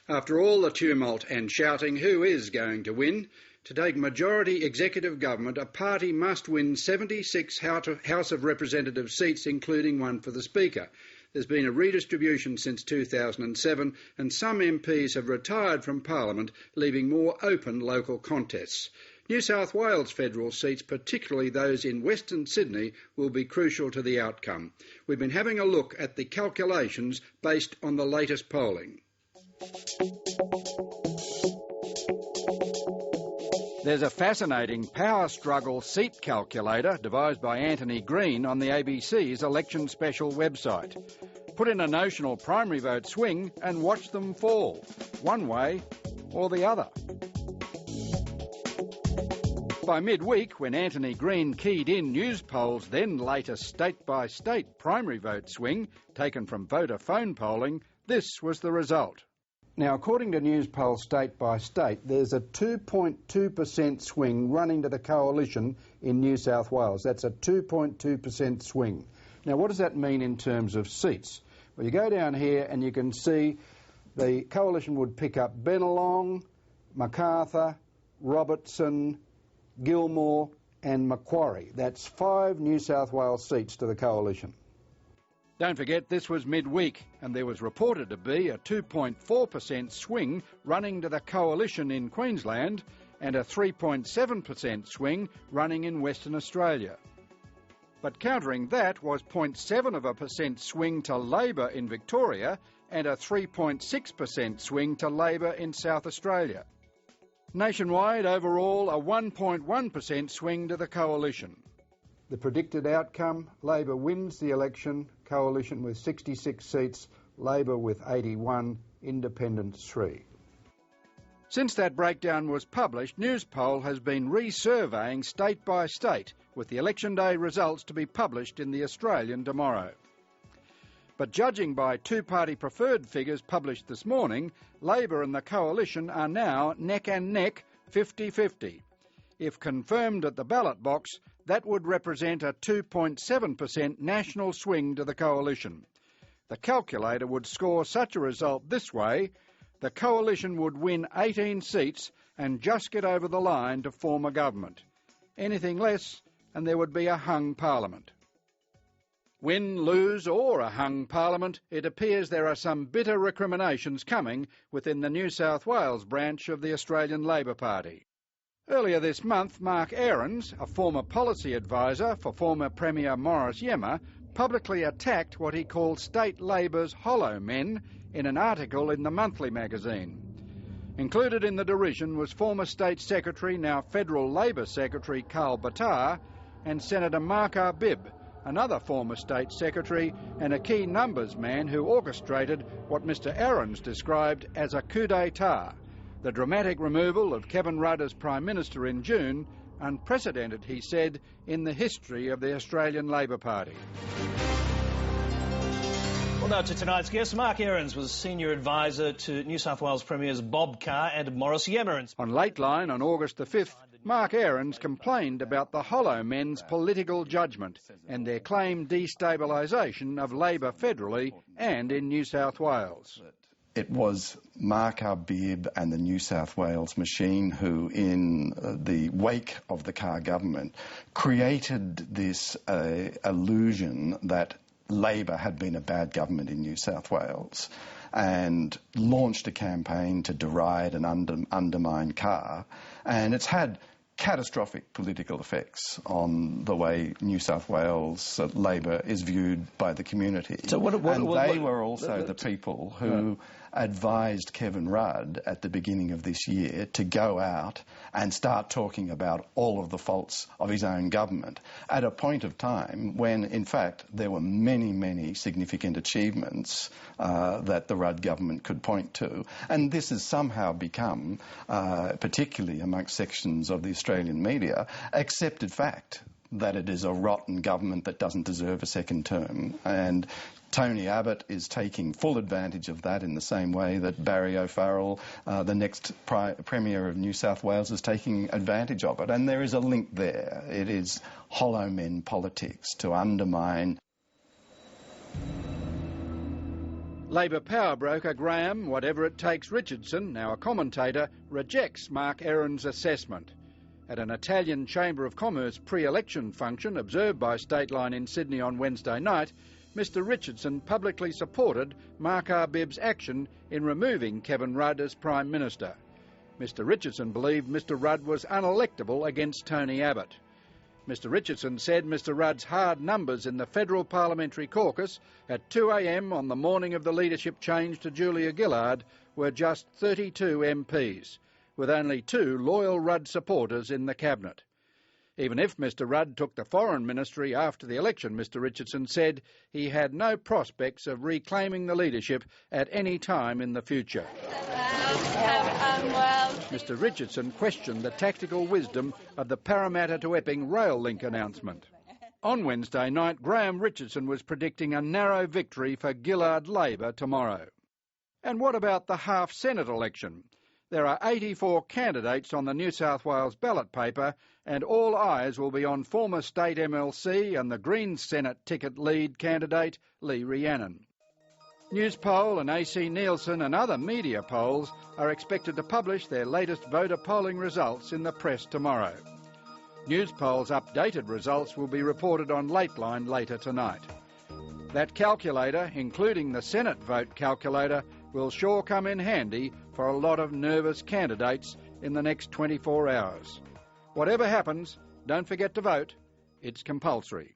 After all the tumult and shouting, who is going to win? To take majority executive government, a party must win 76 House of Representatives seats, including one for the Speaker. There's been a redistribution since 2007 and some MPs have retired from Parliament, leaving more open local contests. New South Wales federal seats, particularly those in Western Sydney, will be crucial to the outcome. We've been having a look at the calculations based on the latest polling. There's a fascinating power struggle seat calculator devised by Anthony Green on the ABC's Election Special website. Put in a notional primary vote swing and watch them fall, one way or the other. By midweek, when Anthony Green keyed in Newspol's then latest state-by-state primary vote swing, taken from voter phone polling, this was the result. Now, according to Newspoll state by state, there's a 2.2% swing running to the Coalition in New South Wales. That's a 2.2% swing. Now, what does that mean in terms of seats? Well, you go down here and you can see the Coalition would pick up Bennelong, Macarthur, Robertson, Gilmore and Macquarie. That's 5 New South Wales seats to the Coalition. Don't forget this was midweek and there was reported to be a 2.4% swing running to the Coalition in Queensland and a 3.7% swing running in Western Australia. But countering that was 0.7% swing to Labor in Victoria and a 3.6% swing to Labor in South Australia. Nationwide, overall, a 1.1% swing to the Coalition. The predicted outcome, Labor wins the election, Coalition with 66 seats, Labor with 81, Independents 3. Since that breakdown was published, Newspoll has been resurveying state by state, with the election day results to be published in The Australian tomorrow. But judging by two-party preferred figures published this morning, Labor and the Coalition are now neck and neck, 50-50. If confirmed at the ballot box, that would represent a 2.7% national swing to the Coalition. The calculator would score such a result this way: the Coalition would win 18 seats and just get over the line to form a government. Anything less and there would be a hung parliament. Win, lose or a hung parliament, it appears there are some bitter recriminations coming within the New South Wales branch of the Australian Labor Party. Earlier this month, Mark Ahrens, a former policy advisor for former Premier Morris Iemma, publicly attacked what he called State Labor's hollow men in an article in the Monthly magazine. Included in the derision was former State Secretary, now Federal Labor Secretary Carl Batar, and Senator Mark Arbib, another former State Secretary and a key numbers man who orchestrated what Mr Ahrens described as a coup d'etat, the dramatic removal of Kevin Rudd as Prime Minister in June, unprecedented, he said, in the history of the Australian Labor Party. Well, now to tonight's guest. Mark Ahrens was senior advisor to New South Wales Premiers Bob Carr and Morris Iemma. On Lateline on August the 5th, Mark Ahrens complained about the hollow men's political judgment and their claimed destabilisation of Labor federally and in New South Wales. It was Mark Arbib and the New South Wales machine who, in the wake of the Carr government, created this illusion that Labor had been a bad government in New South Wales and launched a campaign to deride and undermine Carr. And it's had catastrophic political effects on the way New South Wales Labor is viewed by the community. So they were also the people who advised Kevin Rudd at the beginning of this year to go out and start talking about all of the faults of his own government at a point of time when, in fact, there were many, many significant achievements that the Rudd government could point to. And this has somehow become, particularly amongst sections of the Australian media, accepted fact that it is a rotten government that doesn't deserve a second term. And Tony Abbott is taking full advantage of that in the same way that Barry O'Farrell, the next Premier of New South Wales, is taking advantage of it. And there is a link there. It is hollow men politics to undermine. Labor power broker Graham Whatever It Takes Richardson, now a commentator, rejects Mark Aaron's assessment. At an Italian Chamber of Commerce pre-election function observed by Stateline in Sydney on Wednesday night, Mr Richardson publicly supported Mark Arbib's action in removing Kevin Rudd as Prime Minister. Mr Richardson believed Mr Rudd was unelectable against Tony Abbott. Mr Richardson said Mr Rudd's hard numbers in the Federal Parliamentary Caucus at 2 a.m. on the morning of the leadership change to Julia Gillard were just 32 MPs, with only 2 loyal Rudd supporters in the Cabinet. Even if Mr Rudd took the Foreign Ministry after the election, Mr Richardson said he had no prospects of reclaiming the leadership at any time in the future. Mr Richardson questioned the tactical wisdom of the Parramatta to Epping rail link announcement. On Wednesday night, Graham Richardson was predicting a narrow victory for Gillard Labor tomorrow. And what about the half-Senate election? There are 84 candidates on the New South Wales ballot paper, and all eyes will be on former state MLC and the Greens Senate ticket lead candidate Lee Rhiannon. Newspoll and AC Nielsen and other media polls are expected to publish their latest voter polling results in the press tomorrow. Newspoll's updated results will be reported on Lateline later tonight. That calculator, including the Senate vote calculator, will sure come in handy for a lot of nervous candidates in the next 24 hours. Whatever happens, don't forget to vote. It's compulsory.